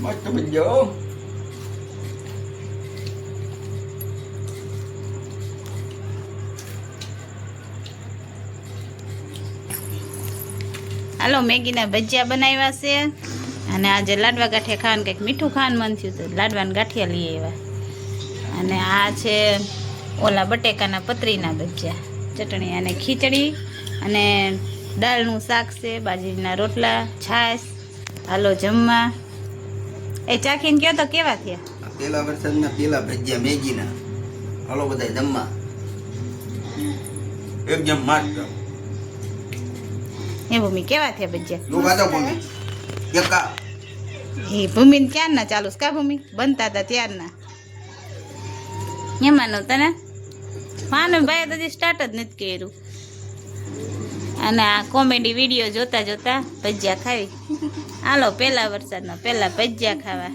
મસ્ત ભજીયા હો. હાલો મેગીના ભજીયા બનાવ્યા છે અને આજે લાડવા ગાંઠિયા ખાવાનું કંઈક મીઠું ખાવાનું મન થયું તો લાડવાના ગાંઠિયા લઈ આવ્યા. અને આ છે ઓલા બટેકાના પતરીના ભજીયા, ચટણી અને ખીચડી અને દાળનું શાક છે, બાજરીના રોટલા, છાશ. હાલો જમવા. એ ચાખીને કહો તો કેવા થયા? પેલા વરસાદના પેલા ભજીયા મેગીના. હાલો બધા જમવા. એકદમ મસ્ત. એ ભૂમિ કેવા થયા ભજીયા? તું ખાધો મમ્મી? એકા એ ભૂમિને ક્યારના ચાલુ છે કા ભૂમિ? બનતા હતા ત્યારના. એમાં નહોતા ને માનું ભાઈ તો હજી સ્ટાર્ટ જ નથી કર્યું. અને આ કોમેડી વિડીયો જોતા જોતા ભજીયા ખાવી. હાલો પેલા વરસાદમાં પેલા ભજીયા ખાવા.